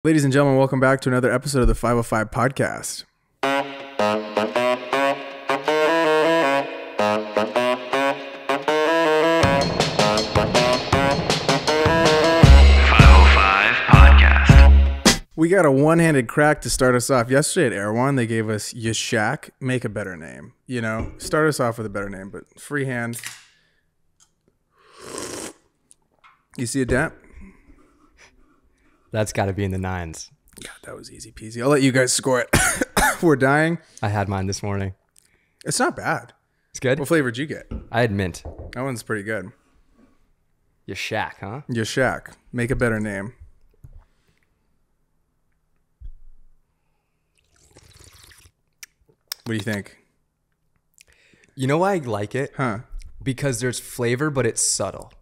Ladies and gentlemen, welcome back to another episode of the 505 Podcast. We got a one-handed crack to start us off. Yesterday at Air One, they gave us Yashak, make a better name. You know, start us off with a better name, but freehand. You see a dent? That's got to be in the nines. God, that was easy peasy. I'll let you guys score it. We're dying. I had mine this morning. It's not bad. It's good. What flavor did you get? I had mint. That one's pretty good. Your shack, huh? Yashak, make a better name. What do you think? You know why I like it? Huh? Because there's flavor, but it's subtle.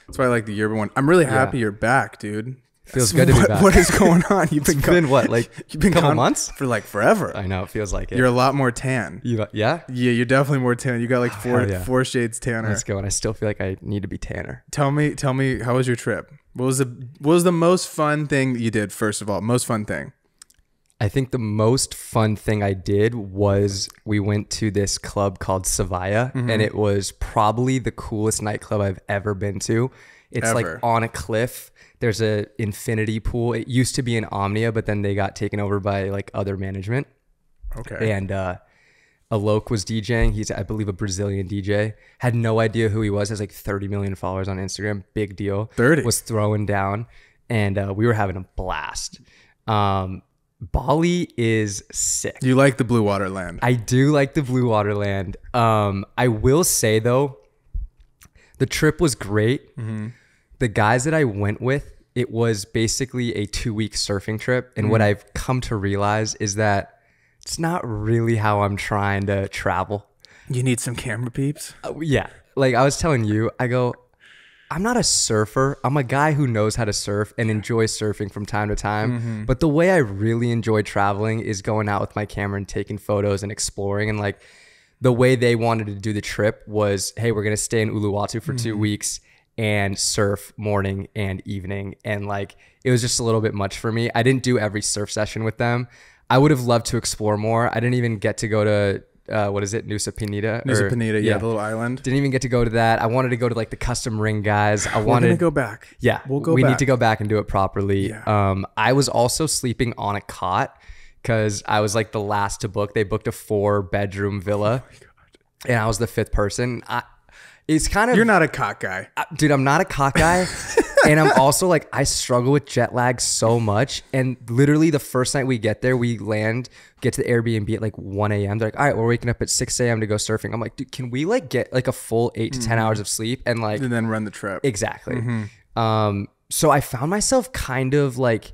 That's why I like the yerba one. I'm really happy you're back, dude. Feels good to be back. What is going on? You've been what, like you've been a couple gone months? for like forever. I know, it feels like it. You're a lot more tan. Yeah? Yeah, you're definitely more tan. You got like four shades tanner. Let's go. And I still feel like I need to be tanner. Tell me, how was your trip? What was the most fun thing that you did? First of all, most fun thing. I think the most fun thing I did was we went to this club called Savaya, and it was probably the coolest nightclub I've ever been to. It's like on a cliff. There's a infinity pool. It used to be an Omnia, but then they got taken over by like other management. Okay. And Alok was DJing. He's, I believe, a Brazilian DJ. Had no idea who he was. Has like 30 million followers on Instagram. Big deal. 30. Was throwing down, and we were having a blast. Bali is sick. You like the Blue Water Land? I do like the Blue Water Land. I will say though, the trip was great. The guys that I went with, it was basically a 2-week surfing trip. And what I've come to realize is that it's not really how I'm trying to travel. You need some camera peeps? Yeah. Like I was telling you, I go, I'm not a surfer. I'm a guy who knows how to surf and enjoys surfing from time to time. But the way I really enjoy traveling is going out with my camera and taking photos and exploring. And like the way they wanted to do the trip was, hey, we're going to stay in Uluwatu for 2 weeks and surf morning and evening. And like, it was just a little bit much for me. I didn't do every surf session with them. I would have loved to explore more. I didn't even get to go to, what is it? Nusa Penida? Nusa Penida, yeah, the little island. Didn't even get to go to that. I wanted to go to like the custom ring guys. We're going to go back. Yeah. We need to go back and do it properly. Yeah. I was also sleeping on a cot because I was like the last to book. They booked a 4-bedroom villa. Oh my God. And I was the 5th person. It's kind of... You're not a cot guy. Dude, I'm not a cot guy. And I'm also like, I struggle with jet lag so much. And literally the first night we get there, we get to the Airbnb at like 1 a.m. They're like, all right, we're waking up at 6 a.m. to go surfing. I'm like, dude, can we like get like a full 8 to 10 hours of sleep? And like... And then run the trip. Exactly. So I found myself kind of like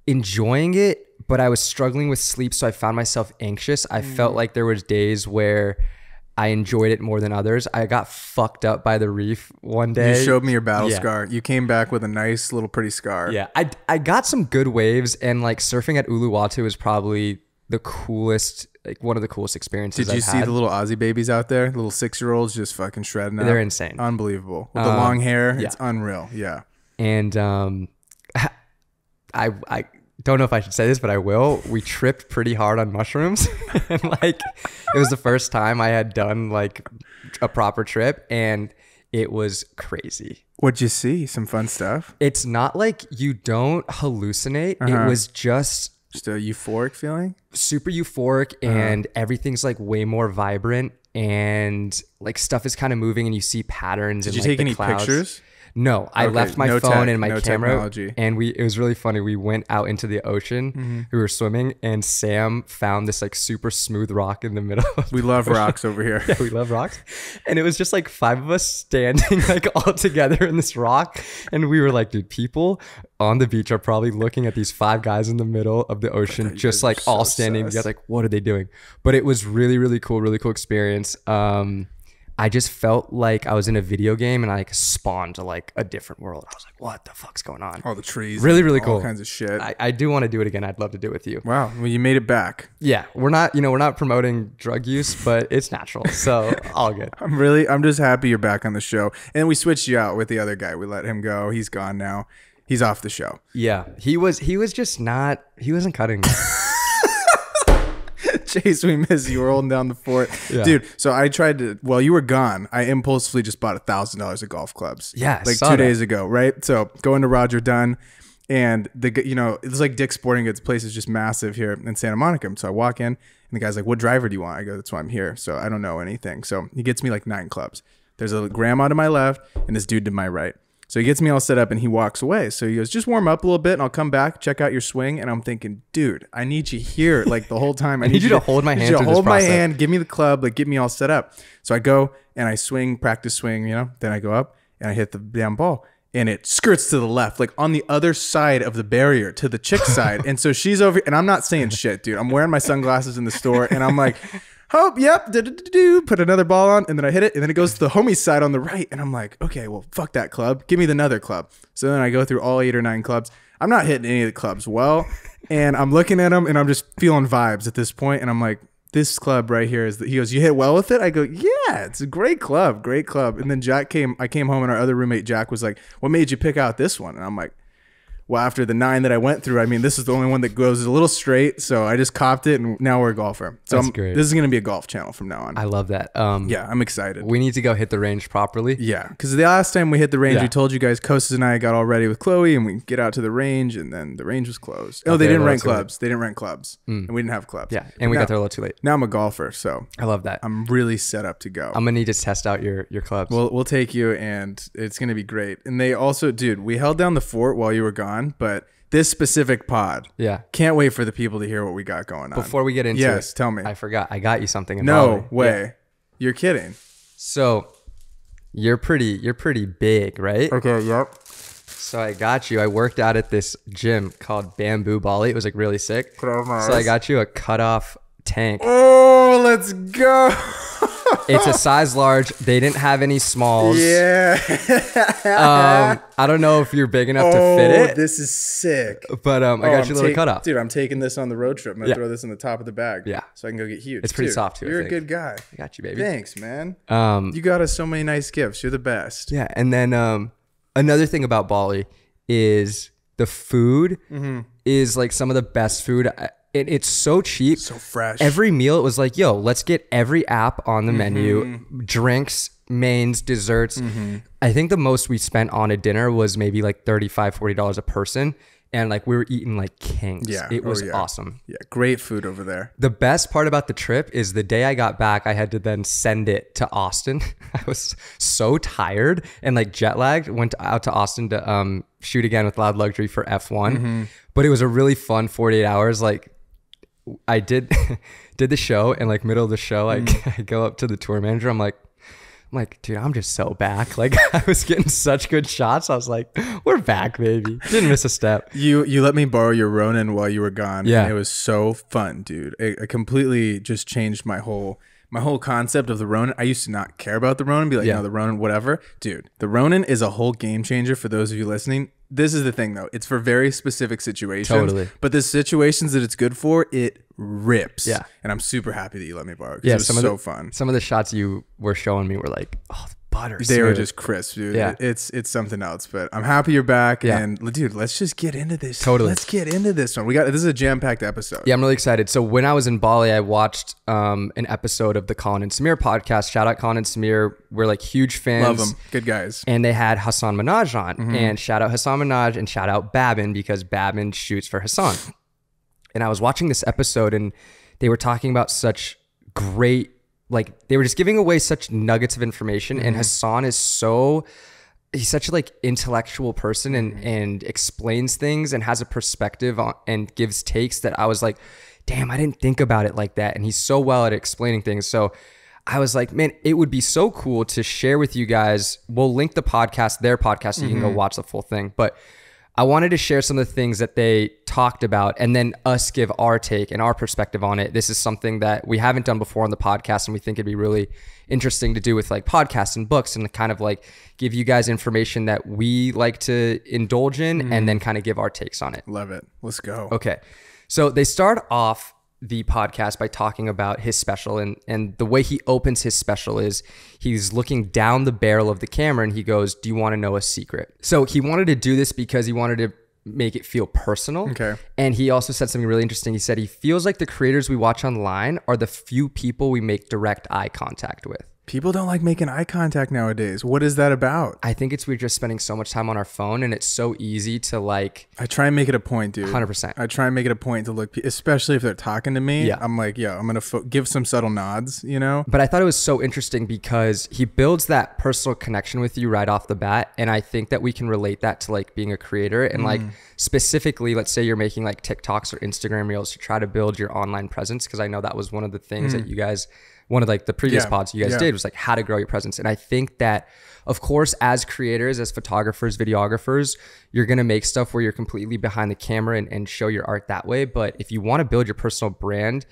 enjoying it, but I was struggling with sleep. So I found myself anxious. I felt like there was days where I enjoyed it more than others. I got fucked up by the reef one day. You showed me your battle scar. You came back with a nice little pretty scar. Yeah, I got some good waves, and like surfing at Uluwatu is probably the coolest, like one of the coolest experiences Did you see the little Aussie babies out there? Little 6-year-olds just fucking shredding up. They're insane. Unbelievable. With the long hair, it's unreal. Yeah. And I don't know if I should say this, but I will. We tripped pretty hard on mushrooms. And like, it was the first time I had done like a proper trip, and it was crazy. What'd you see? Some fun stuff? It's not like you don't hallucinate. It was just a euphoric feeling? Super euphoric, and everything's like way more vibrant, and like stuff is kind of moving, and you see patterns. Did you take any pictures? No, I left my phone and my camera, technology. And it was really funny. We went out into the ocean. We were swimming, and Sam found this like super smooth rock in the middle. We love rocks over here. Yeah, we love rocks. And it was just like 5 of us standing like all together in this rock. And we were like, dude, people on the beach are probably looking at these 5 guys in the middle of the ocean, just like all standing together. Like, what are they doing? But it was really, really cool experience. I just felt like I was in a video game, and I like spawned to like a different world. I was like, what the fuck's going on? All the trees. Really, really cool. All kinds of shit. I do want to do it again. I'd love to do it with you. Wow. Well, you made it back. Yeah. We're not promoting drug use, but it's natural. So all good. I'm just happy you're back on the show. And we switched you out with the other guy. We let him go. He's gone now. He's off the show. Yeah, he was just not. He wasn't cutting it. Chase, we miss you. We're holding down the fort. Yeah. Dude, so I tried to, while you were gone, I impulsively just bought $1,000 of golf clubs. Yeah, I like saw 2 that. days ago, right? So going to Roger Dunn, and it's like Dick's Sporting Goods. Place is just massive here in Santa Monica. So I walk in, and the guy's like, "What driver do you want?" I go, "That's why I'm here." So I don't know anything. So he gets me like 9 clubs. There's a grandma to my left and this dude to my right. So he gets me all set up and he walks away. So he goes, "Just warm up a little bit and I'll come back, check out your swing." And I'm thinking, dude, I need you here like the whole time. I need you to hold my hand through this hold my process. hand, give me the club, like get me all set up. So I go and I swing, practice swing, then I go up and I hit the damn ball. And it skirts to the left, like on the other side of the barrier to the chick side. And so she's over, and I'm not saying shit, dude. I'm wearing my sunglasses in the store, and I'm like, "Hope, yep, put another ball on," and then I hit it, and then it goes to the homie side on the right, and I'm like, "Okay, well, fuck that club. Give me another club." So then I go through all 8 or 9 clubs. I'm not hitting any of the clubs well, and I'm looking at them, and I'm just feeling vibes at this point, and I'm like, "This club right here is," he goes, "You hit well with it?" I go, "Yeah, it's a great club. And then I came home and our other roommate, Jack, was like, "What made you pick out this one?" And I'm like, well, after the 9 that I went through, I mean, this is the only one that goes a little straight. So I just copped it and now we're a golfer. So That's great. This is going to be a golf channel from now on. I love that. Yeah, I'm excited. We need to go hit the range properly. Yeah, because the last time we hit the range, Yeah. we told you guys, Kostas and I got all ready with Chloe, and we get out to the range, and then the range was closed. Oh, they Okay, didn't well, rent that's good. clubs. They didn't rent clubs, and we didn't have clubs. Yeah, and we Now- got there a little too late. Now I'm a golfer, so I love that. I'm really set up to go. I'm gonna need to test out your clubs. We'll take you, and it's gonna be great. And they also, dude, we held down the fort while you were gone, but this specific pod, yeah. can't wait for the people to hear what we got going on. Before we get into Yes, it, tell me. I forgot. I got you something. In No Bali. way. Yeah. You're kidding. So you're pretty big, right? Okay, yep. So I got you. I worked out at this gym called Bamboo Bali. It was like really sick. So Nice. I got you a cutoff tank. Oh, let's go. It's a size large. They didn't have any smalls. Yeah. I don't know if you're big enough to fit it, This is sick. but I got you a little cutoff. Dude, I'm taking this on the road trip. I'm going to Yeah. throw this in the top of the bag. Yeah. So I can go get huge. It's pretty Dude, soft too, I You're a think. good guy. I got you, baby. Thanks, man. Um, You got us so many nice gifts. You're the best. Yeah, and then another thing about Bali is the food is like some of the best food. It's so cheap. So fresh. Every meal, it was like, yo, let's get every app on the menu, drinks, mains, desserts. I think the most we spent on a dinner was maybe like $35, $40 a person. And like we were eating like kings. Yeah. It was yeah. awesome. Yeah. Great food over there. The best part about the trip is the day I got back, I had to then send it to Austin. I was so tired and like jet lagged. Went out to Austin to shoot again with Loud Luxury for F1. But it was a really fun 48 hours. Like I did the show, and like middle of the show, I go up to the tour manager. I'm like, dude, I'm just so back. Like I was getting such good shots. I was like, we're back, baby. Didn't miss a step. You let me borrow your Ronin while you were gone. Yeah. And it was so fun, dude. It completely just changed my whole concept of the Ronin. I used to not care about the Ronin, be like, Yeah. no, the Ronin, whatever. Dude, the Ronin is a whole game changer for those of you listening. This is the thing though. It's for very specific situations. Totally. But the situations that it's good for, it rips. Yeah. And I'm super happy that you let me borrow it. 'Cause Yeah, it was so fun. Some of the shots you were showing me were like, oh, the butter. They were smooth. just crisp, dude. Yeah. It's something else. But I'm happy you're back. Yeah. And dude, let's just get into this. Totally. Let's get into this one. This is a jam-packed episode. Yeah, I'm really excited. So when I was in Bali, I watched an episode of the Colin and Samir podcast. Shout out Colin and Samir. We're like huge fans. Love them. Good guys. And they had Hassan Minaj on. And shout out Hassan Minaj and shout out Babin because Babin shoots for Hassan. And I was watching this episode and they were talking about such great, like they were just giving away such nuggets of information. And Hassan is he's such a like intellectual person and explains things and has a perspective on, and gives takes that I was like, damn, I didn't think about it like that. And he's so well at explaining things. So I was like, man, it would be so cool to share with you guys. We'll link the podcast, their podcast, so you can go watch the full thing. But I wanted to share some of the things that they talked about and then us give our take and our perspective on it. This is something that we haven't done before on the podcast, and we think it'd be really interesting to do with like podcasts and books and kind of like give you guys information that we like to indulge in and then kind of give our takes on it. Love it. Let's go. Okay. So they start off the podcast by talking about his special, and the way he opens his special is he's looking down the barrel of the camera and he goes, "Do you want to know a secret?" So he wanted to do this because he wanted to make it feel personal. Okay. And he also said something really interesting. He said he feels like the creators we watch online are the few people we make direct eye contact with. People don't like making eye contact nowadays. What is that about? I think we're just spending so much time on our phone, and it's so easy to like. I try and make it a point, dude. 100%. I try and make it a point to look, especially if they're talking to me. Yeah. I'm like, I'm going to give some subtle nods, you know? But I thought it was so interesting because he builds that personal connection with you right off the bat. And I think that we can relate that to like being a creator. And like specifically, let's say you're making like TikToks or Instagram reels to try to build your online presence. Cause I know that was one of the things that you guys, one of like the previous pods you guys did was like how to grow your presence. And I think that, of course, as creators, as photographers, videographers, you're going to make stuff where you're completely behind the camera and show your art that way. But if you want to build your personal brand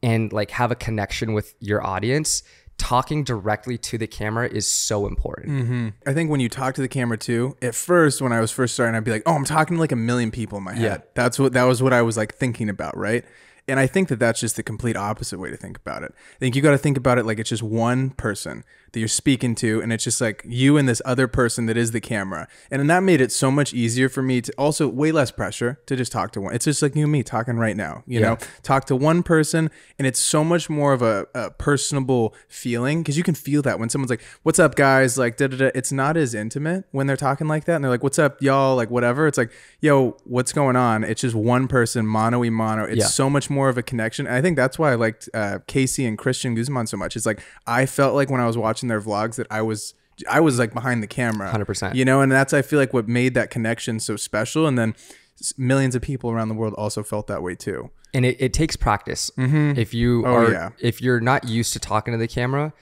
and like have a connection with your audience, talking directly to the camera is so important. I think when you talk to the camera too, at first, when I was first starting, I'd be like, oh, I'm talking to like a million people in my head. That was what I was like thinking about, right? And I think that that's just the complete opposite way to think about it. I think you got to think about it like it's just one person that you're speaking to, and it's just like you and this other person that is the camera. And that made it so much easier for me to also way less pressure to just talk to one. It's just like you and me talking right now, you know, talk to one person, and it's so much more of a personable feeling because you can feel that when someone's like, "What's up, guys?" Like, da da da. It's not as intimate when they're talking like that, and they're like, "What's up, y'all?" Like, whatever. It's like, "Yo, what's going on?" It's just one person, mano y mano. It's so much more of a connection. And I think that's why I liked Casey and Christian Guzman so much. It's like I felt like when I was watching their vlogs that I was like behind the camera 100%, you know, and that's I feel like what made that connection so special. And then millions of people around the world also felt that way too. And it takes practice. If you if you're not used to talking to the camera,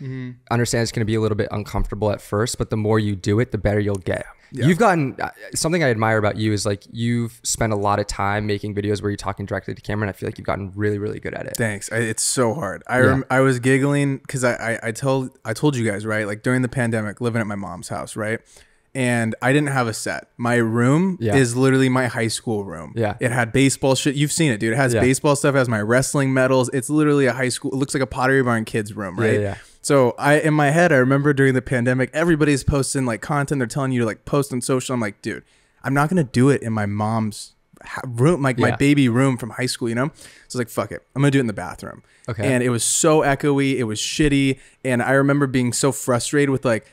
understand it's going to be a little bit uncomfortable at first, but the more you do it, the better you'll get. You've gotten something I admire about you is like you've spent a lot of time making videos where you're talking directly to camera, and I feel like you've gotten really, really good at it. Thanks. It's so hard. I was giggling because I told you guys, right, like during the pandemic, living at my mom's house, right, and I didn't have a set. My room is literally my high school room. Yeah, it had baseball shit. You've seen it, dude. It has baseball stuff. It has my wrestling medals. It's literally a high school. It looks like a Pottery Barn kids room, right? Yeah. So in my head, I remember during the pandemic, everybody's posting like content. They're telling you to like post on social. I'm like, dude, I'm not going to do it in my mom's room, like my baby room from high school, you know? So I was like, fuck it. I'm going to do it in the bathroom. Okay. And it was so echoey. It was shitty. And I remember being so frustrated with like,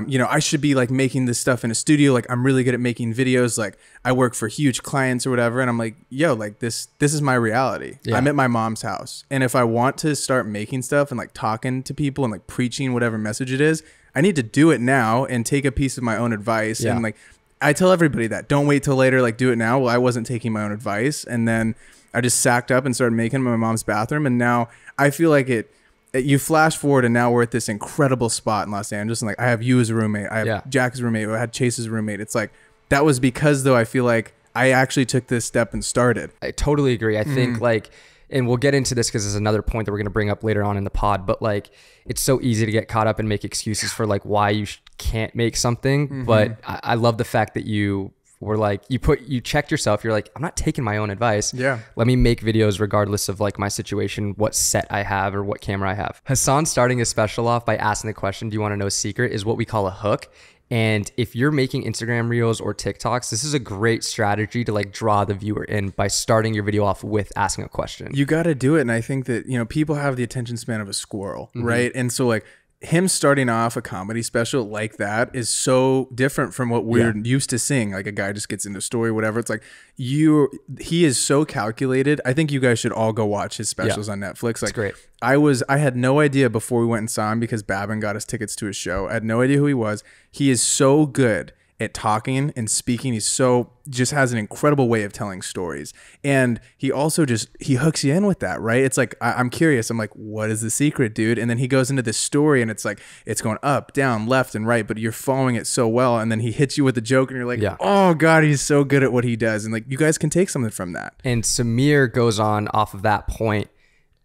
you know, I should be like making this stuff in a studio. Like I'm really good at making videos. Like I work for huge clients or whatever. And I'm like, yo, like this is my reality. I'm at my mom's house. And if I want to start making stuff and like talking to people and like preaching whatever message it is, I need to do it now and take a piece of my own advice. And like, I tell everybody that don't wait till later, like do it now. Well, I wasn't taking my own advice. And then I just sacked up and started making my mom's bathroom. And now I feel like you flash forward and now we're at this incredible spot in Los Angeles. And like, I have you as a roommate. I have Jack as a roommate. I had Chase as a roommate. It's like, that was because though, I feel like I actually took this step and started. I totally agree. I think like, and we'll get into this because there's another point that we're going to bring up later on in the pod, but like, it's so easy to get caught up and make excuses for like why you can't make something. But I love the fact that you were like, you checked yourself. You're like, I'm not taking my own advice. Yeah. Let me make videos regardless of like my situation, what set I have or what camera I have. Hassan starting his special off by asking the question, do you want to know a secret, is what we call a hook. And if you're making Instagram reels or TikToks, this is a great strategy to like draw the viewer in by starting your video off with asking a question. You got to do it. And I think that, you know, people have the attention span of a squirrel, right? And so like him starting off a comedy special like that is so different from what we're used to seeing. Like a guy just gets into a story, whatever. It's like he is so calculated. I think you guys should all go watch his specials on Netflix. Like, great. I had no idea before we went and saw him because Babin got us tickets to his show. I had no idea who he was. He is so good at talking and speaking. He's just has an incredible way of telling stories. And he also he hooks you in with that, right? It's like, I'm curious. I'm like, what is the secret, dude? And then he goes into this story and it's like, it's going up, down, left, and right, but you're following it so well. And then he hits you with a joke and you're like, oh God, he's so good at what he does. And like, you guys can take something from that. And Samir goes on off of that point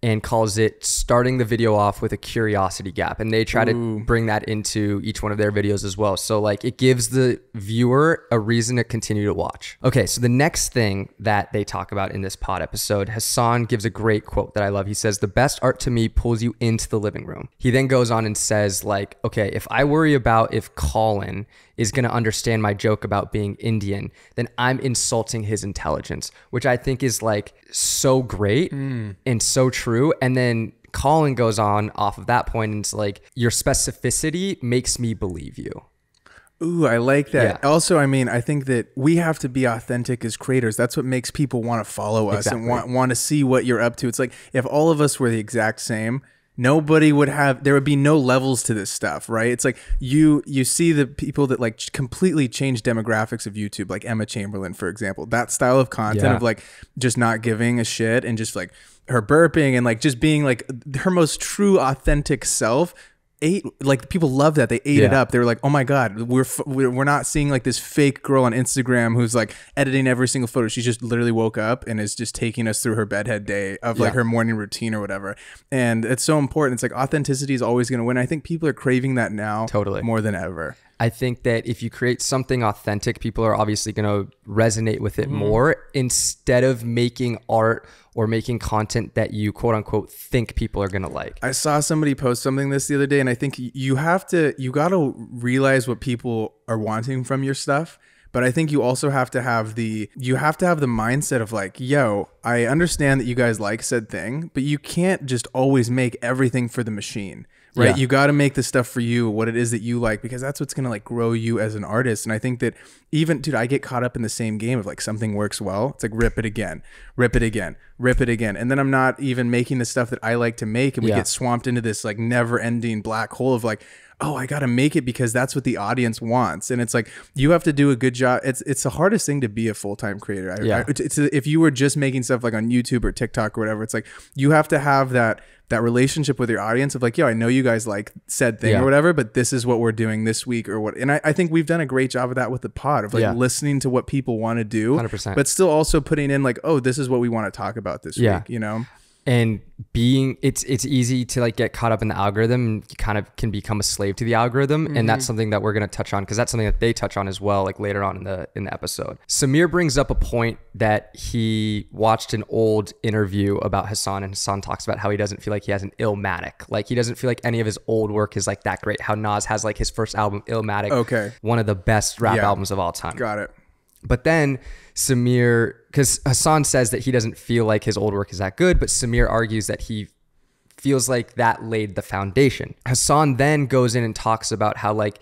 and calls it starting the video off with a curiosity gap. And they try to bring that into each one of their videos as well. So like it gives the viewer a reason to continue to watch. Okay, so the next thing that they talk about in this pod episode, Hasan gives a great quote that I love. He says, "The best art to me pulls you into the living room." He then goes on and says like, okay, if I worry about if Colin is going to understand my joke about being Indian, then I'm insulting his intelligence, which I think is like so great and so true. And then Colin goes on off of that point and it's like, your specificity makes me believe you. Ooh, I like that. Yeah. Also, I mean, I think that we have to be authentic as creators. That's what makes people want to follow us and want to see what you're up to. It's like if all of us were the exact same, nobody would have, there would be no levels to this stuff, right? It's like you see the people that like completely change demographics of YouTube, like Emma Chamberlain, for example. That style of content of like just not giving a shit and just like her burping and like just being like her most true authentic self. Like people love that. They ate it up. They were like, oh my God, we're not seeing like this fake girl on Instagram who's like editing every single photo. She just literally woke up and is just taking us through her bedhead day of like her morning routine or whatever. And it's so important. It's like authenticity is always going to win. I think people are craving that now more than ever. I think that if you create something authentic, people are obviously going to resonate with it more instead of making art or making content that you quote unquote think people are going to like. I saw somebody post something this the other day, and I think you got to realize what people are wanting from your stuff. But I think you also have to have the mindset of like, yo, I understand that you guys like said thing, but you can't just always make everything for the machine. Right. Yeah. You got to make the stuff for you, what it is that you like, because that's what's going to like grow you as an artist. And I think that even, dude, I get caught up in the same game of like something works well. It's like rip it again, rip it again, rip it again. And then I'm not even making the stuff that I like to make. And we get swamped into this like never ending black hole of like, oh, I got to make it because that's what the audience wants. And it's like, you have to do a good job. It's the hardest thing to be a full-time creator. If you were just making stuff like on YouTube or TikTok or whatever, it's like, you have to have that relationship with your audience of like, yo, I know you guys like said thing or whatever, but this is what we're doing this week or what. And I think we've done a great job of that with the pod of like listening to what people want to do, 100%. But still also putting in like, oh, this is what we want to talk about this week, you know? And it's easy to like get caught up in the algorithm. You kind of can become a slave to the algorithm. And that's something that we're going to touch on because that's something that they touch on as well, like later on in the episode. Samir brings up a point that he watched an old interview about Hasan, and Hasan talks about how he doesn't feel like he has an Illmatic. Like he doesn't feel like any of his old work is like that great. How Nas has like his first album, Illmatic. Okay. One of the best rap albums of all time. Got it. But then Samir, because Hasan says that he doesn't feel like his old work is that good, but Samir argues that he feels like that laid the foundation. Hasan then goes in and talks about how like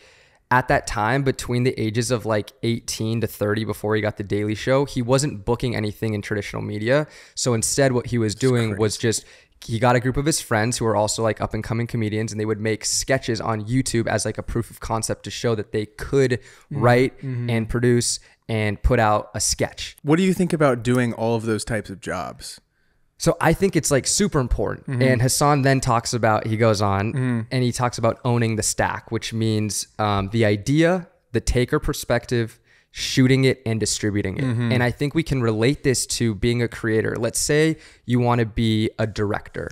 at that time between the ages of like 18 to 30 before he got the Daily Show, he wasn't booking anything in traditional media. So instead what he was doing was just, he got a group of his friends who are also like up and coming comedians, and they would make sketches on YouTube as like a proof of concept to show that they could write and produce and put out a sketch. What do you think about doing all of those types of jobs? So I think it's like super important. And Hasan then talks about, he goes on and he talks about owning the stack, which means the idea, the taker perspective, shooting it and distributing it. And I think we can relate this to being a creator. Let's say you want to be a director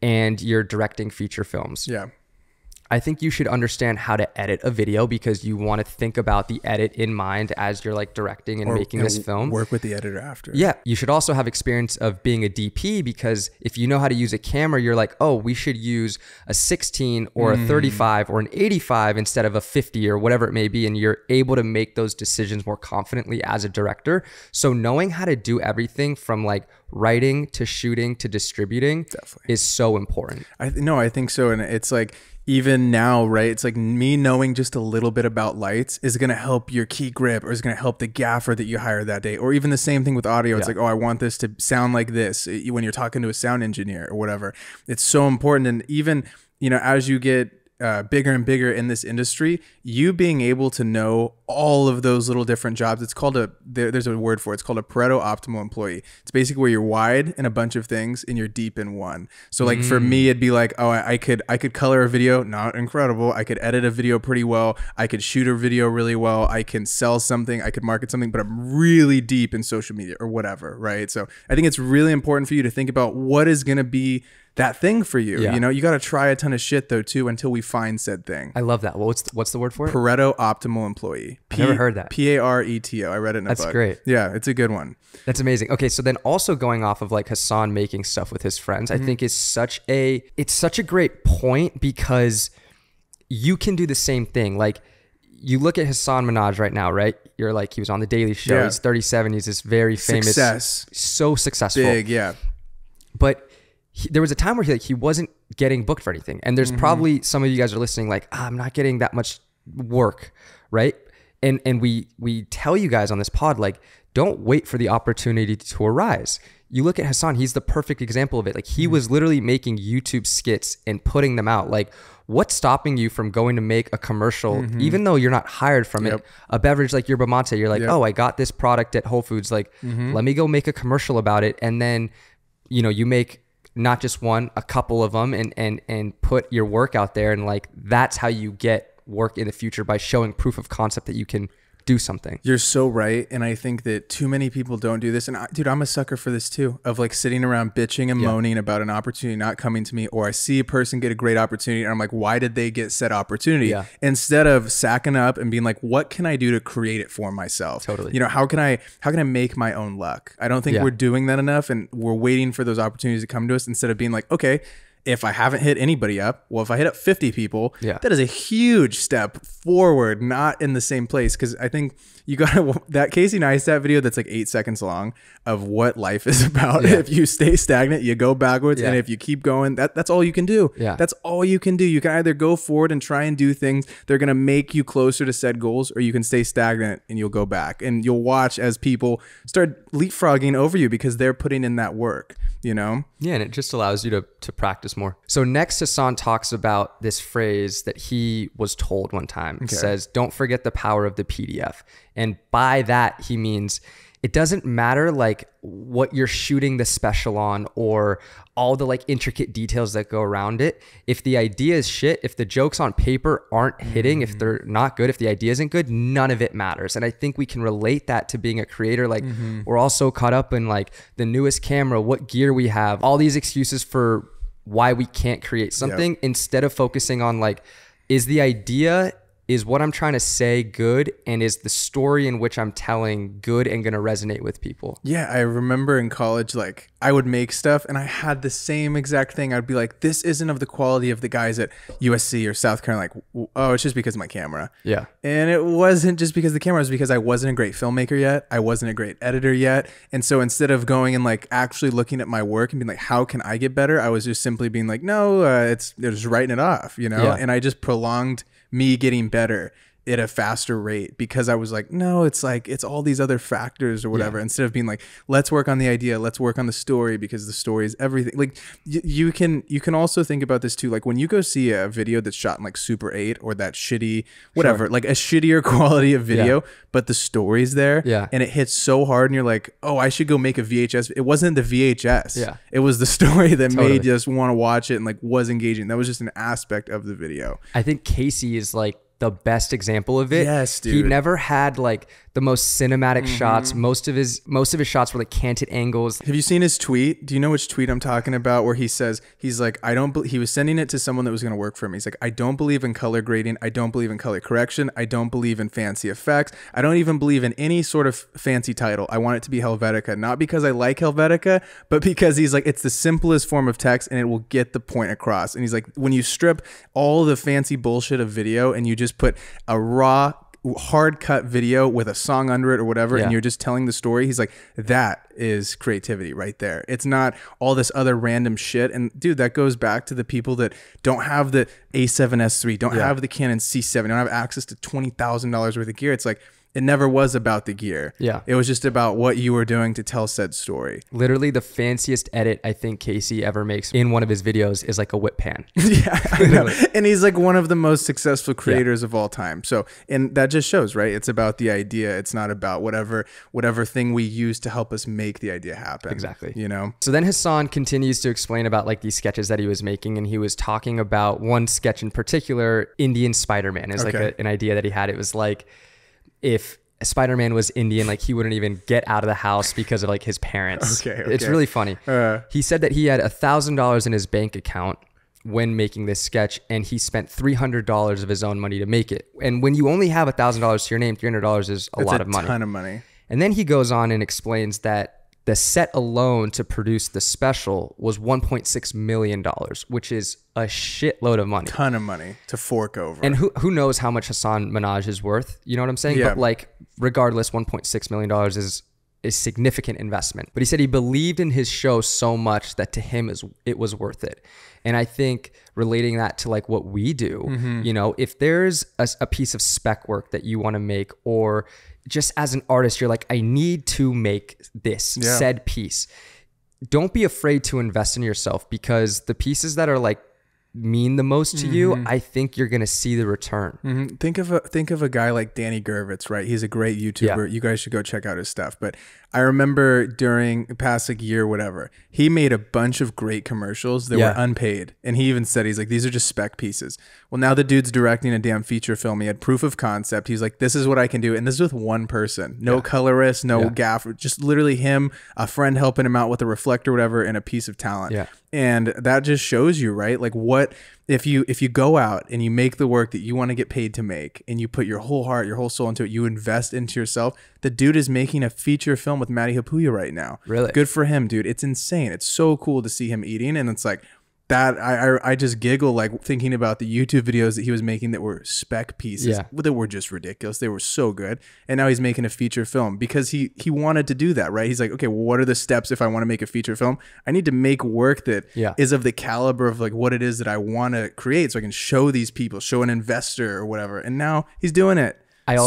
and you're directing feature films. Yeah. I think you should understand how to edit a video because you want to think about the edit in mind as you're like directing and making this film. Work with the editor after. Yeah. You should also have experience of being a DP because if you know how to use a camera, you're like, oh, we should use a 16 or a 35 or an 85 instead of a 50 or whatever it may be. And you're able to make those decisions more confidently as a director. So knowing how to do everything from like writing to shooting to distributing is so important. I think so. And it's like, even now, right? It's like me knowing just a little bit about lights is going to help your key grip or is going to help the gaffer that you hire that day. Or even the same thing with audio. It's like, oh, I want this to sound like this when you're talking to a sound engineer or whatever. It's so important. And even, you know, as you get bigger and bigger in this industry, you being able to know all of those little different jobs, it's called there's a word for it. It's called a Pareto optimal employee. It's basically where you're wide in a bunch of things and you're deep in one. So like for me, it'd be like, oh, I could color a video, not incredible. I could edit a video pretty well. I could shoot a video really well. I can sell something. I could market something, but I'm really deep in social media or whatever, right? So I think it's really important for you to think about what is going to be that thing for you. Yeah. You know, you got to try a ton of shit though too until we find said thing. I love that. Well, what's the word for it? Pareto optimal employee. I've never heard that. Pareto. I read it in a book. That's great. Yeah, it's a good one. That's amazing. Okay, so then also going off of like Hassan making stuff with his friends, I think is such a great point, because you can do the same thing. Like, you look at Hassan Minhaj right now, right? You're like, he was on the Daily Show. Yeah. He's 37. He's this very famous, Success. so successful. Big, yeah. But there was a time where he wasn't getting booked for anything. And there's probably some of you guys are listening like, I'm not getting that much work, right? And we tell you guys on this pod, like, don't wait for the opportunity to arise. You look at Hassan, he's the perfect example of it. Like, he was literally making YouTube skits and putting them out. Like, what's stopping you from going to make a commercial, even though you're not hired from it? A beverage like Yerba Mate, you're like, oh, I got this product at Whole Foods. Like, let me go make a commercial about it. And then, you know, you make not just one, a couple of them, and put your work out there. And like, that's how you get work in the future, by showing proof of concept that you can do something. You're so right. And I think that too many people don't do this. And dude, I'm a sucker for this too, of like sitting around bitching and moaning about an opportunity not coming to me, or I see a person get a great opportunity and I'm like, why did they get said opportunity? Yeah. Instead of sacking up and being like, what can I do to create it for myself? Totally. You know, how can I make my own luck? I don't think we're doing that enough, and we're waiting for those opportunities to come to us instead of being like, okay, if I haven't hit anybody up, well, if I hit up 50 people, that is a huge step forward, not in the same place. Because I think you got that Casey Neistat video that's like 8 seconds long of what life is about. If you stay stagnant, you go backwards. And if you keep going, that's all you can do. That's all you can do. You can either go forward and try and do things that are going to make you closer to said goals, or you can stay stagnant and you'll go back. And you'll watch as people start leapfrogging over you because they're putting in that work, you know? Yeah, and it just allows you to practice more. So next, Hassan talks about this phrase that he was told one time. It says, don't forget the power of the PDF. And by that, he means it doesn't matter like what you're shooting the special on, or all the like intricate details that go around it. If the idea is shit, if the jokes on paper aren't hitting, if they're not good, if the idea isn't good, none of it matters. And I think we can relate that to being a creator. Like, we're all so caught up in like the newest camera, what gear we have, all these excuses for why we can't create something, instead of focusing on like, is the idea, is what I'm trying to say good, and is the story in which I'm telling good and going to resonate with people? Yeah, I remember in college, like, I would make stuff and I had the same exact thing. I'd be like, this isn't of the quality of the guys at USC or South Carolina. Like, oh, it's just because of my camera. Yeah. And it wasn't just because of the camera. It was because I wasn't a great filmmaker yet. I wasn't a great editor yet. And so instead of going and like actually looking at my work and being like, how can I get better? I was just simply being like, no, they're just writing it off, you know? Yeah. And I just prolonged me getting better at a faster rate, because I was like, no, it's like, it's all these other factors or whatever. Instead of being like, let's work on the idea, let's work on the story, because the story is everything. Like, you can also think about this too. Like, when you go see a video that's shot in like Super 8 or that shitty whatever, like a shittier quality of video, but the story's there, and it hits so hard, and you're like, oh, I should go make a VHS. It wasn't the VHS. It was the story that made you just want to watch it and like was engaging. That was just an aspect of the video. I think Casey is like the best example of it. Yes, dude. He never had like the most cinematic shots. Most of his shots were like canted angles. Have you seen his tweet? Do you know which tweet I'm talking about? Where he says, he's like, he was sending it to someone that was going to work for him. He's like, I don't believe in color grading. I don't believe in color correction. I don't believe in fancy effects. I don't even believe in any sort of fancy title. I want it to be Helvetica, not because I like Helvetica, but because he's like, it's the simplest form of text and it will get the point across. And he's like, when you strip all the fancy bullshit of video and you just put a raw, hard cut video with a song under it or whatever, and you're just telling the story, he's like, that is creativity right there. It's not all this other random shit. And dude, that goes back to the people that don't have the A7S III, don't have the Canon C7, don't have access to $20,000 worth of gear. It's like, it never was about the gear. Yeah. It was just about what you were doing to tell said story. Literally the fanciest edit I think Casey ever makes in one of his videos is like a whip pan. Yeah, I know. And he's like one of the most successful creators of all time. So, and that just shows, right? It's about the idea. It's not about whatever thing we use to help us make the idea happen. Exactly. You know? So then Hassan continues to explain about like these sketches that he was making, and he was talking about one sketch in particular, Indian Spider-Man is like an idea that he had. It was like, if Spider-Man was Indian. Like he wouldn't even get out of the house because of like his parents. Okay. It's really funny. He said that he had $1,000 in his bank account when making this sketch, and he spent $300 of his own money to make it. And when you only have $1,000 to your name, $300 is a lot of money. That's a ton of money. And then he goes on and explains that the set alone to produce the special was $1.6 million, which is a shitload of money. Ton of money to fork over. And who knows how much Hasan Minhaj is worth? You know what I'm saying? Yeah. But like, regardless, $1.6 million is a significant investment. But he said he believed in his show so much that to him it was worth it. And I think relating that to like what we do, you know, if there's a piece of spec work that you want to make, or just as an artist, you're like, I need to make this said piece. Don't be afraid to invest in yourself, because the pieces that are like mean the most to you, I think you're gonna see the return. Think of a guy like Danny Gervitz, right? He's a great YouTuber. You guys should go check out his stuff. But I remember during the past like year, whatever, he made a bunch of great commercials that were unpaid. And he even said, he's like, these are just spec pieces. Well, now the dude's directing a damn feature film. He had proof of concept. He's like, this is what I can do. And this is with one person, no colorist, no gaffer, just literally him, a friend helping him out with a reflector, whatever, and a piece of talent. Yeah. And that just shows you, right? Like what, if you go out and you make the work that you want to get paid to make, and you put your whole heart, your whole soul into it, you invest into yourself. The dude is making a feature film with Matty Hapuya right now. Really? Good for him, dude. It's insane. It's so cool to see him eating. And it's like that. I just giggle like thinking about the YouTube videos that he was making that were spec pieces that were just ridiculous. They were so good. And now he's making a feature film because he wanted to do that, right? He's like, okay, well, what are the steps if I want to make a feature film? I need to make work that is of the caliber of like what it is that I want to create, so I can show these people, show an investor or whatever. And now he's doing it.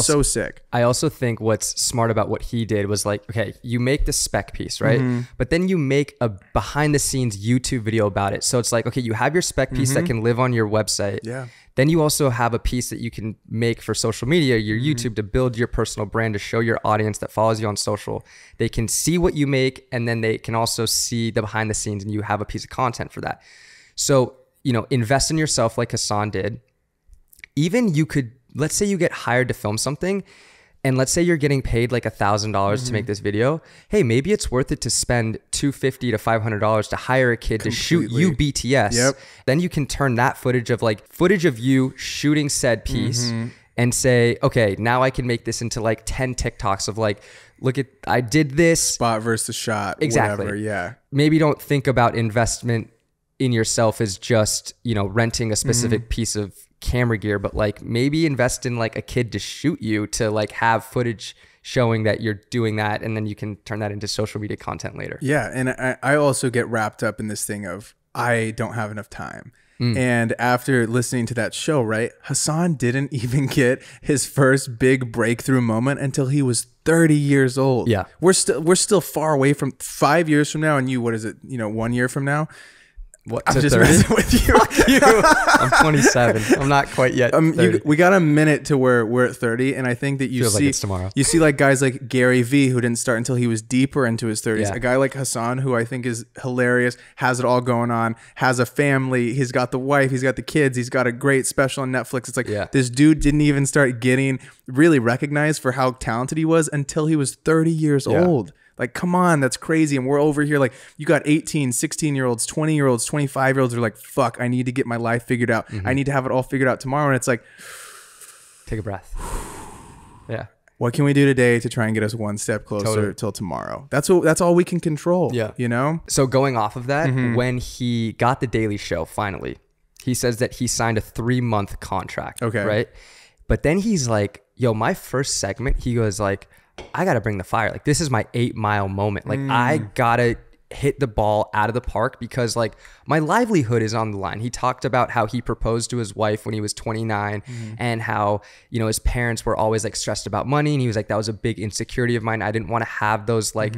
So sick. I also think what's smart about what he did was like, okay, you make the spec piece, right? But then you make a behind the scenes YouTube video about it. So it's like, okay, you have your spec piece that can live on your website. Yeah. Then you also have a piece that you can make for social media, your YouTube, to build your personal brand, to show your audience that follows you on social. They can see what you make, and then they can also see the behind the scenes, and you have a piece of content for that. So, you know, invest in yourself like Hasan did. Even you could, let's say you get hired to film something, and let's say you're getting paid like $1,000 to make this video. Hey, maybe it's worth it to spend $250 to $500 to hire a kid to shoot you BTS. Then you can turn that footage of you shooting said piece and say, okay, now I can make this into like 10 TikToks of like, look at, I did this. Spot versus shot. Exactly. Whatever, yeah. Maybe don't think about investment in yourself as just, you know, renting a specific piece of camera gear, but like maybe invest in like a kid to shoot you, to like have footage showing that you're doing that, and then you can turn that into social media content later. Yeah. And I also get wrapped up in this thing of I don't have enough time. And after listening to that show, right, Hasan didn't even get his first big breakthrough moment until he was 30 years old. Yeah. We're still far away from 5 years from now, and you, what is it, 1 year from now? What, I'm just messing with you. I'm 27. I'm not quite yet 30. We got a minute to where we're at 30, and I think that Feels like it's tomorrow. You see like guys like Gary Vee, who didn't start until he was deeper into his 30s. Yeah. A guy like Hasan, who I think is hilarious, has it all going on, has a family, he's got the wife, he's got the kids, he's got a great special on Netflix. It's like this dude didn't even start getting really recognized for how talented he was until he was 30 years old. Like, come on, that's crazy. And we're over here like, you got 18, 16-year-olds, 20-year-olds, 25-year-olds are like, fuck, I need to get my life figured out. I need to have it all figured out tomorrow. And it's like, take a breath. Yeah. What can we do today to try and get us one step closer till tomorrow? That's all we can control. Yeah. You know? So going off of that, when he got the Daily Show, finally, he says that he signed a 3-month contract. Okay. Right. But then he's like, yo, my first segment, he goes like, I got to bring the fire. Like, this is my 8-mile moment. Like, I got to hit the ball out of the park because like my livelihood is on the line. He talked about how he proposed to his wife when he was 29 and how, you know, his parents were always like stressed about money. And he was like, that was a big insecurity of mine. I didn't want to have those like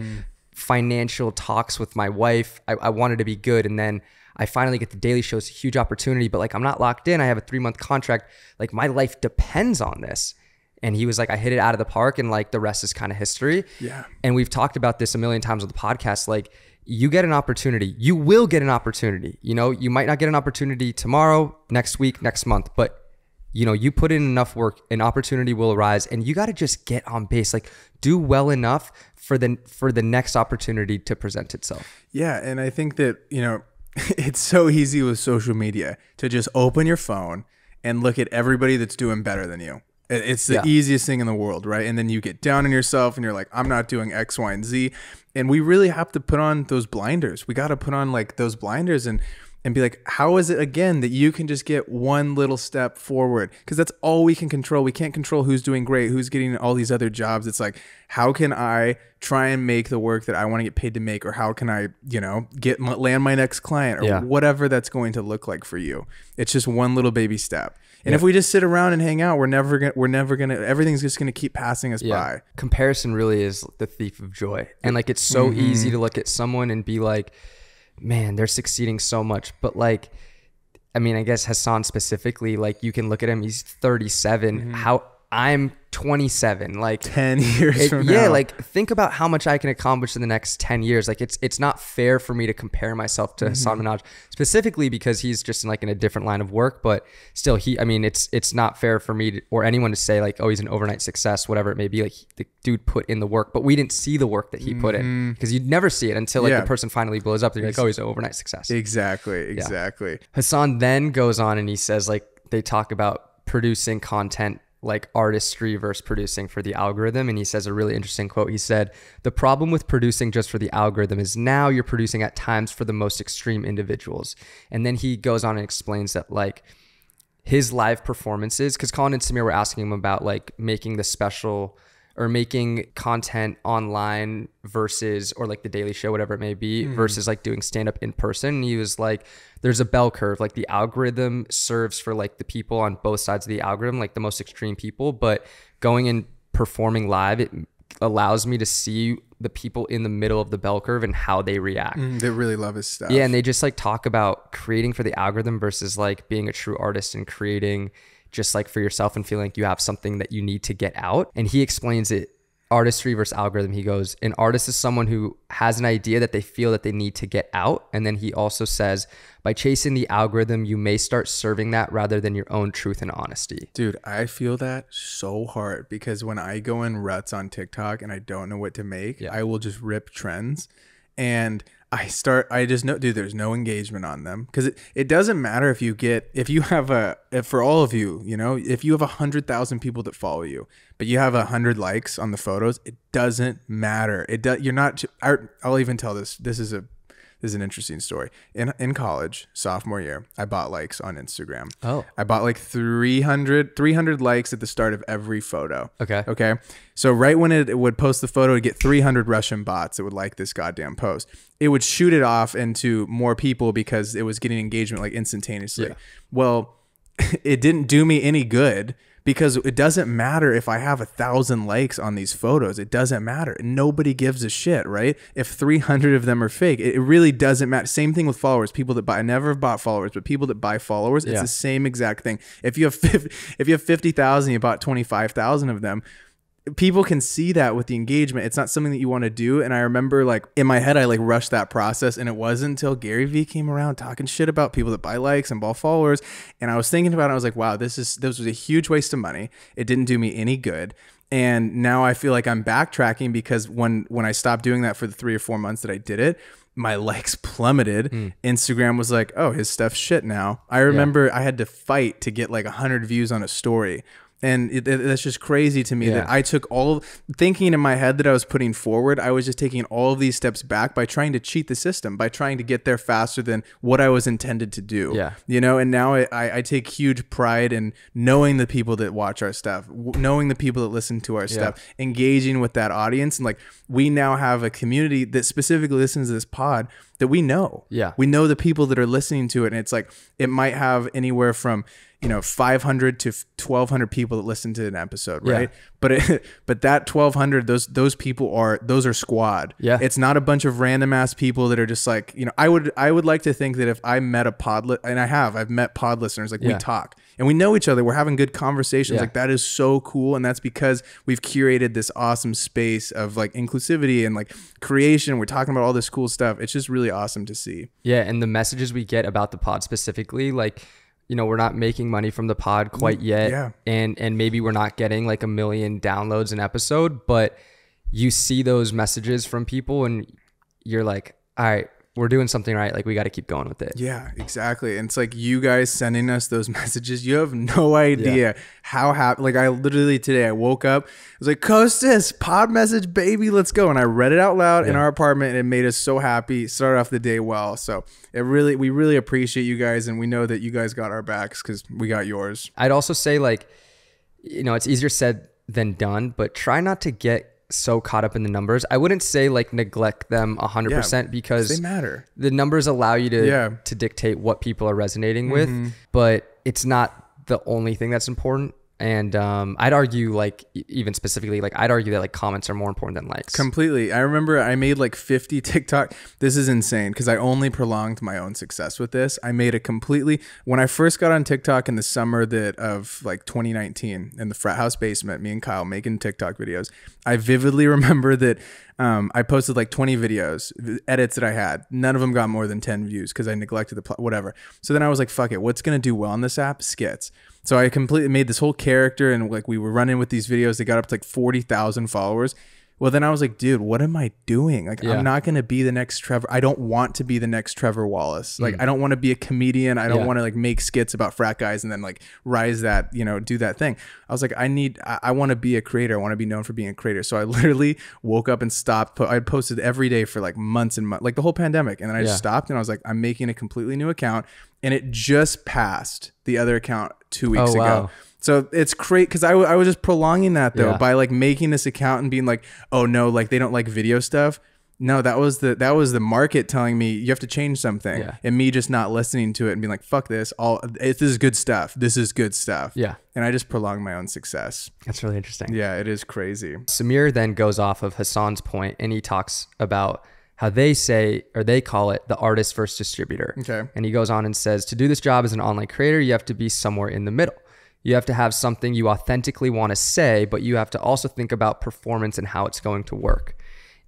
financial talks with my wife. I wanted to be good. And then I finally get the Daily Show. It's a huge opportunity, but like, I'm not locked in. I have a 3-month contract. Like, my life depends on this. And he was like, I hit it out of the park, and like the rest is kind of history. Yeah. And we've talked about this a million times on the podcast. Like, you get an opportunity, you will get an opportunity. You know, you might not get an opportunity tomorrow, next week, next month, but you know, you put in enough work, an opportunity will arise, and you got to just get on base, like do well enough for the next opportunity to present itself. Yeah. And I think that, you know, it's so easy with social media to just open your phone and look at everybody that's doing better than you. It's the easiest thing in the world, right? And then you get down on yourself and you're like, I'm not doing X, Y, and Z. And we really have to put on those blinders. We got to put on like those blinders and be like, how is it again that you can just get one little step forward? Because that's all we can control. We can't control who's doing great, who's getting all these other jobs. It's like, how can I try and make the work that I want to get paid to make? Or how can I, you know, land my next client, or whatever that's going to look like for you. It's just one little baby step. And if we just sit around and hang out, we're never gonna, everything's just gonna keep passing us by. Comparison really is the thief of joy. And like, it's so easy to look at someone and be like, man, they're succeeding so much. But like, I mean, I guess Hassan specifically, like you can look at him, he's 37. How I'm 27, like 10 years from now. Yeah, like think about how much I can accomplish in the next 10 years. Like it's not fair for me to compare myself to Hassan Minhaj, specifically because he's just in a different line of work. But still, I mean, it's not fair for me to, or anyone to say like, oh, he's an overnight success, whatever it may be. Like the dude put in the work, but we didn't see the work that he put in, because you'd never see it until like the person finally blows up. They're like, oh, he's an overnight success. Exactly. Hassan then goes on and he says, like, they talk about producing content, like artistry versus producing for the algorithm. And he says a really interesting quote. He said, the problem with producing just for the algorithm is now you're producing at times for the most extreme individuals. And then he goes on and explains that like his live performances, because Colin and Samir were asking him about like making the special or making content online versus, or like the Daily Show, whatever it may be, versus like doing stand-up in person. And he was like, there's a bell curve. Like the algorithm serves for like the people on both sides of the algorithm, like the most extreme people, but going and performing live, it allows me to see the people in the middle of the bell curve and how they react. They really love his stuff. Yeah. And they just like talk about creating for the algorithm versus like being a true artist and creating just like for yourself and feeling like you have something that you need to get out. And he explains it, artistry versus algorithm. He goes, an artist is someone who has an idea that they feel that they need to get out. And then he also says, by chasing the algorithm, you may start serving that rather than your own truth and honesty. Dude, I feel that so hard, because when I go in ruts on TikTok and I don't know what to make, I will just rip trends. And I just know, dude, there's no engagement on them, because it doesn't matter if you have for all of you, you know, if you have 100,000 people that follow you, but you have 100 likes on the photos, it doesn't matter. You're not, I'll even tell this. This is an interesting story. In college, sophomore year, I bought likes on Instagram. Oh. I bought like 300 likes at the start of every photo. Okay. So right when it would post the photo, it'd get 300 Russian bots that would like this goddamn post. It would shoot it off into more people because it was getting engagement like instantaneously. Yeah. Well, it didn't do me any good, because it doesn't matter if I have 1,000 likes on these photos. It doesn't matter. Nobody gives a shit, right? If 300 of them are fake, it really doesn't matter. Same thing with followers. People that buy, I never have bought followers, but people that buy followers, it's the same exact thing. If you have 50,000, you bought 25,000 of them. People can see that with the engagement. It's not something that you want to do. And I remember like in my head, I like rushed that process, and it wasn't until Gary Vee came around talking shit about people that buy likes and buy followers. And I was thinking about it. I was like, wow, this was a huge waste of money. It didn't do me any good. And now I feel like I'm backtracking, because when I stopped doing that for the 3 or 4 months that I did it, my likes plummeted. Instagram was like, oh, his stuff's shit now. I remember I had to fight to get like 100 views on a story. And that's just crazy to me that I took thinking in my head that I was putting forward, I was just taking all of these steps back by trying to cheat the system, by trying to get there faster than what I was intended to do. Yeah. You know, and now I take huge pride in knowing the people that watch our stuff, knowing the people that listen to our stuff, engaging with that audience. And like, we now have a community that specifically listens to this pod that we know. Yeah. We know the people that are listening to it. And it's like, it might have anywhere from, 500 to 1,200 people that listen to an episode, right? Yeah. But that 1,200, those people are squad. Yeah. It's not a bunch of random ass people that are just like, I would like to think that if I met a and I've met pod listeners, like we talk and we know each other, we're having good conversations. Like that is so cool. And that's because we've curated this awesome space of like inclusivity and like creation. We're talking about all this cool stuff. It's just really awesome to see. Yeah. And the messages we get about the pod specifically, like, you know, we're not making money from the pod quite yet. Yeah. And maybe we're not getting like 1 million downloads an episode, but you see those messages from people and you're like, all right, we're doing something right. Like we got to keep going with it. Yeah, exactly. And it's like you guys sending us those messages. You have no idea how happy. Like I literally today I woke up. I was like, Costas, pod message, baby, let's go. And I read it out loud in our apartment, and it made us so happy. Started off the day well. So we really appreciate you guys, and we know that you guys got our backs because we got yours. I'd also say, like, you know, it's easier said than done, but try not to get so caught up in the numbers. I wouldn't say like neglect them 100% because they matter. The numbers allow you to dictate what people are resonating with, but it's not the only thing that's important. And I'd argue, like, even specifically, like, I'd argue that like comments are more important than likes. Completely. I remember I made like 50 TikTok. This is insane because I only prolonged my own success with this. I made it completely. When I first got on TikTok in the summer of like 2019 in the frat house basement, me and Kyle making TikTok videos, I vividly remember that I posted like 20 videos, edits that I had. None of them got more than 10 views because I neglected whatever. So then I was like, fuck it. What's going to do well on this app? Skits. So I completely made this whole character, and like we were running with these videos. They got up to like 40,000 followers. Well, then I was like, dude, what am I doing? Like, I'm not going to be the next Trevor. I don't want to be the next Trevor Wallace. Like, I don't want to be a comedian. I don't want to like make skits about frat guys and then like rise that, you know, do that thing. I was like, I want to be a creator. I want to be known for being a creator. So I literally woke up and stopped. I posted every day for like months and months, like the whole pandemic. And then I just stopped, and I was like, I'm making a completely new account. And it just passed the other account 2 weeks ago. So it's great because I was just prolonging that though by like making this account and being like, oh no, like they don't like video stuff. No, that was the market telling me you have to change something, and me just not listening to it and being like, fuck this. This is good stuff. This is good stuff. Yeah. And I just prolonged my own success. That's really interesting. Yeah, it is crazy. Samir then goes off of Hassan's point, and he talks about how they say, or they call it, the artist versus distributor. Okay. And he goes on and says, to do this job as an online creator, you have to be somewhere in the middle. You have to have something you authentically want to say, but you have to also think about performance and how it's going to work.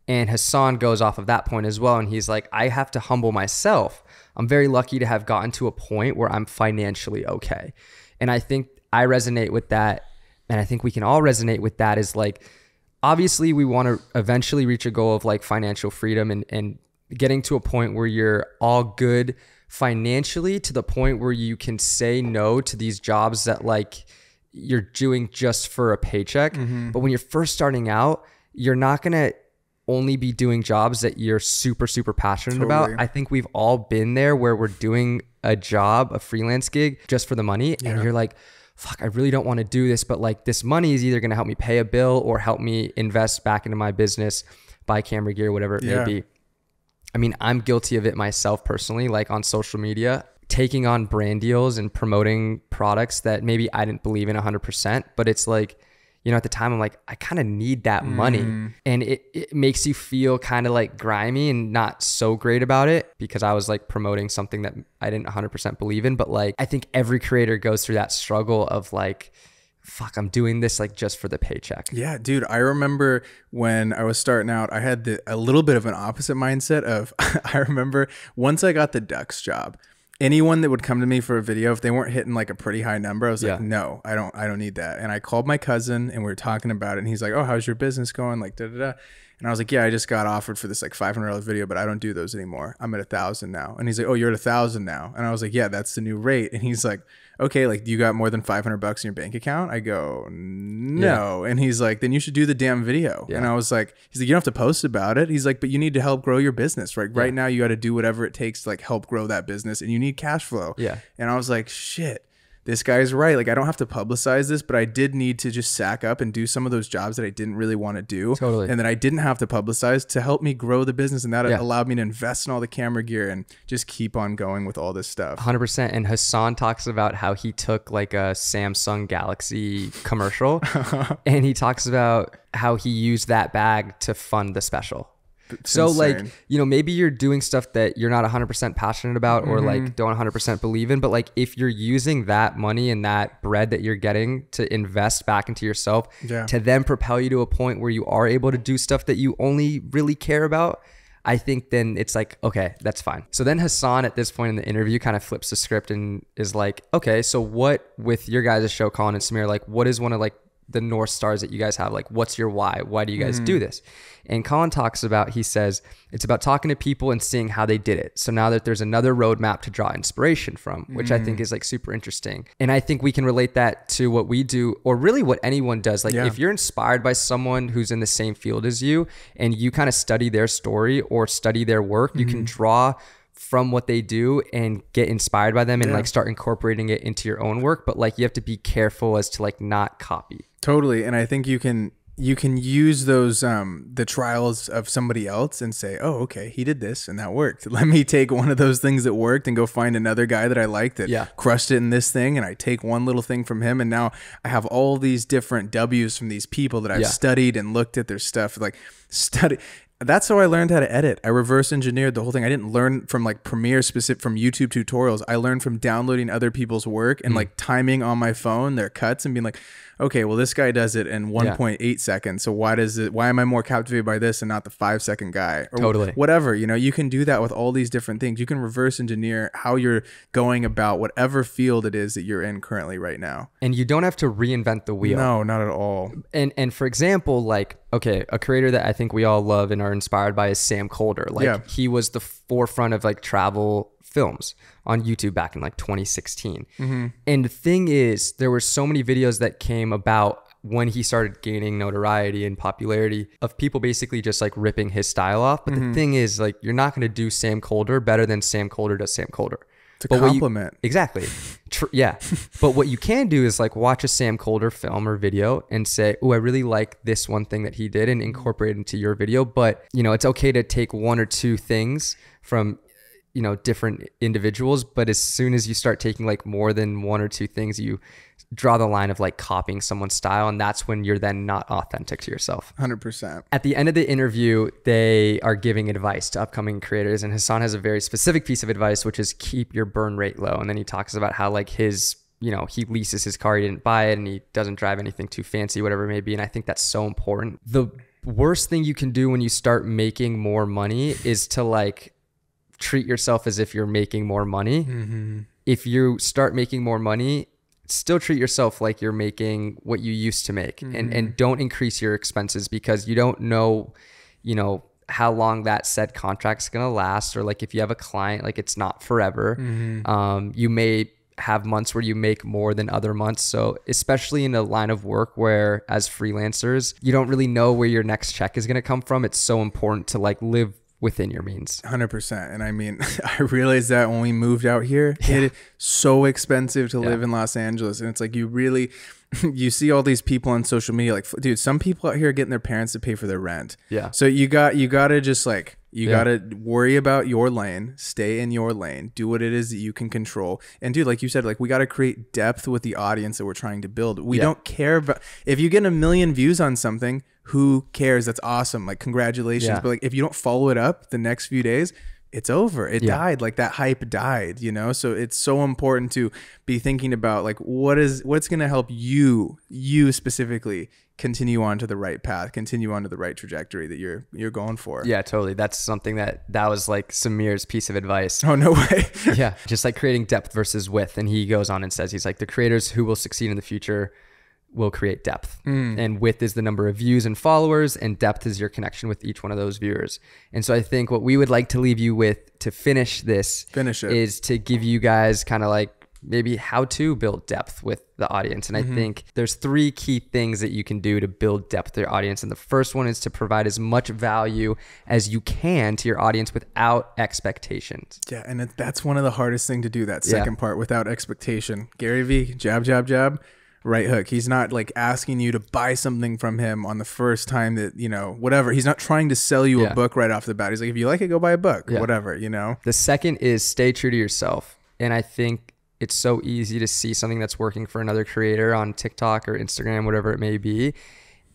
And Hassan goes off of that point as well. And he's like, I have to humble myself. I'm very lucky to have gotten to a point where I'm financially okay. And I think I resonate with that. And I think we can all resonate with that, is like, obviously we want to eventually reach a goal of like financial freedom and getting to a point where you're all good financially, to the point where you can say no to these jobs that like you're doing just for a paycheck. But when you're first starting out, you're not going to only be doing jobs that you're super, super passionate about. I think we've all been there where we're doing a job, a freelance gig just for the money. And you're like, fuck, I really don't want to do this, but like this money is either going to help me pay a bill or help me invest back into my business, buy camera gear, whatever it may be. I mean, I'm guilty of it myself personally, like on social media, taking on brand deals and promoting products that maybe I didn't believe in 100%, but it's like, you know, at the time I'm like, I kind of need that money. And it makes you feel kind of like grimy and not so great about it, because I was like promoting something that I didn't 100% believe in. But like, I think every creator goes through that struggle of like, fuck, I'm doing this like just for the paycheck. Yeah, dude. I remember when I was starting out, I had a little bit of an opposite mindset of, I remember once I got the Ducks job, anyone that would come to me for a video, if they weren't hitting like a pretty high number, I was like, no, I don't need that. And I called my cousin and we were talking about it, and he's like, oh, how's your business going? Like, da da da. And I was like, yeah, I just got offered for this like $500 video, but I don't do those anymore. I'm at 1,000 now. And he's like, oh, you're at 1,000 now. And I was like, yeah, that's the new rate. And he's like, okay, like, do you got more than $500 in your bank account? I go, no. And he's like, then you should do the damn video. And I was like, he's like, you don't have to post about it. He's like, but you need to help grow your business, right? Right now, you got to do whatever it takes to like help grow that business, and you need cash flow. And I was like, shit, this guy's right. Like, I don't have to publicize this, but I did need to just sack up and do some of those jobs that I didn't really want to do. And that I didn't have to publicize to help me grow the business. And that allowed me to invest in all the camera gear and just keep on going with all this stuff. 100%. And Hassan talks about how he took like a Samsung Galaxy commercial and he talks about how he used that bag to fund the special. So insane. Like, you know, maybe you're doing stuff that you're not 100% passionate about or like don't 100% believe in, but like if you're using that money and that bread that you're getting to invest back into yourself to then propel you to a point where you are able to do stuff that you only really care about, I think then it's like, okay, that's fine. So then Hassan at this point in the interview kind of flips the script and is like, okay, so what with your guys' show, Colin and Samir, like what is one of like the North Stars that you guys have? Like, what's your why? Why do you guys do this? And Colin talks about, he says, it's about talking to people and seeing how they did it. So now that there's another roadmap to draw inspiration from, which I think is like super interesting. And I think we can relate that to what we do, or really what anyone does. Like if you're inspired by someone who's in the same field as you and you kind of study their story or study their work, you can draw from what they do and get inspired by them and like start incorporating it into your own work. But like you have to be careful as to like not copy. Totally. And I think you can use those the trials of somebody else and say, oh, okay, he did this and that worked. Let me take one of those things that worked and go find another guy that I liked that crushed it in this thing, and I take one little thing from him, and now I have all these different W's from these people that I've studied and looked at their stuff. Like that's how I learned how to edit. I reverse engineered the whole thing. I didn't learn from like Premiere specific from YouTube tutorials. I learned from downloading other people's work and like timing on my phone their cuts and being like, okay, well this guy does it in 1.8 seconds. So why am I more captivated by this and not the 5-second guy? Or whatever, you know, you can do that with all these different things. You can reverse engineer how you're going about whatever field it is that you're in currently right now. And you don't have to reinvent the wheel. No, not at all. And for example, like, okay, a creator that I think we all love and are inspired by is Sam Kolder. Like he was the forefront of like travel films on YouTube back in like 2016. And the thing is, there were so many videos that came about when he started gaining notoriety and popularity of people basically just like ripping his style off. But the thing is, like, you're not going to do Sam Kolder better than Sam Kolder does Sam Kolder. It's a compliment. Exactly. Yeah. But what you can do is like watch a Sam Kolder film or video and say, oh, I really like this one thing that he did, and incorporate it into your video. But, you know, it's okay to take one or two things from, you know, different individuals. But as soon as you start taking like more than one or two things, you draw the line of like copying someone's style, and that's when you're then not authentic to yourself. 100%. At the end of the interview, they are giving advice to upcoming creators, and Hassan has a very specific piece of advice, which is keep your burn rate low. And then he talks about how like his, you know, he leases his car, he didn't buy it, and he doesn't drive anything too fancy, whatever it may be. And I think that's so important. The worst thing you can do when you start making more money is to like treat yourself as if you're making more money. If you start making more money, still treat yourself like you're making what you used to make, and don't increase your expenses, because you don't know, you know, how long that said contract's going to last. Or like if you have a client, like it's not forever. You may have months where you make more than other months. So especially in a line of work where as freelancers, you don't really know where your next check is going to come from. It's so important to like live within your means. 100%. And I mean, I realized that when we moved out here, it is so expensive to live in Los Angeles. And it's like, you see all these people on social media, like, dude, some people out here are getting their parents to pay for their rent. So you got to just like, you got to worry about your lane, stay in your lane, do what it is that you can control. And dude, like you said, like we got to create depth with the audience that we're trying to build. We don't care about, if you get 1 million views on something, who cares? That's awesome. Like, congratulations. But like, if you don't follow it up the next few days, it's over. It died. Like that hype died, you know? So it's so important to be thinking about like, what's going to help you specifically continue on to the right path, continue on to the right trajectory that you're going for. Yeah, totally. That's something that was like Samir's piece of advice. Oh, no way. Yeah. Just like creating depth versus width. And he goes on and says, he's like, the creators who will succeed in the future will create depth. And width is the number of views and followers, and depth is your connection with each one of those viewers. And so I think what we would like to leave you with to finish it is to give you guys kind of like maybe how to build depth with the audience. And I think there's 3 key things that you can do to build depth with your audience. And the first one is to provide as much value as you can to your audience without expectations. Yeah, and that's one of the hardest thing to do, that second part, without expectation. Gary Vee, jab, jab, jab. Right hook. He's not like asking you to buy something from him on the first time that, you know, whatever. He's not trying to sell you a book right off the bat. He's like, if you like it, go buy a book, whatever, you know? The second is stay true to yourself. And I think it's so easy to see something that's working for another creator on TikTok or Instagram, whatever it may be,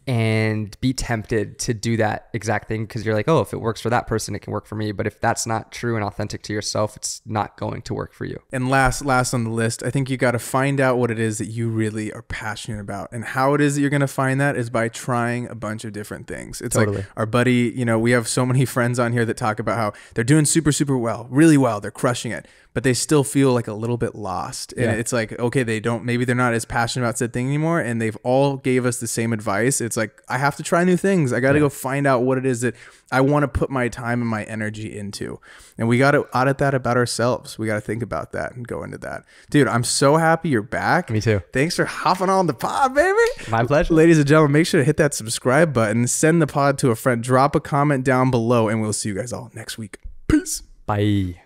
and be tempted to do that exact thing because you're like, oh, if it works for that person, it can work for me. But if that's not true and authentic to yourself, it's not going to work for you. And last on the list, I think you got to find out what it is that you really are passionate about. And how it is that you're going to find that is by trying a bunch of different things. It's Totally. like our buddy, you know, we have so many friends on here that talk about how they're doing super, super well, really well. They're crushing it, but they still feel like a little bit lost. And it's like, okay, maybe they're not as passionate about said thing anymore. And they've all gave us the same advice. It's like, I have to try new things. I got to go find out what it is that I want to put my time and my energy into. And we got to audit that about ourselves. We got to think about that and go into that. Dude, I'm so happy you're back. Me too. Thanks for hopping on the pod, baby. My pleasure. Ladies and gentlemen, make sure to hit that subscribe button, send the pod to a friend, drop a comment down below, and we'll see you guys all next week. Peace. Bye.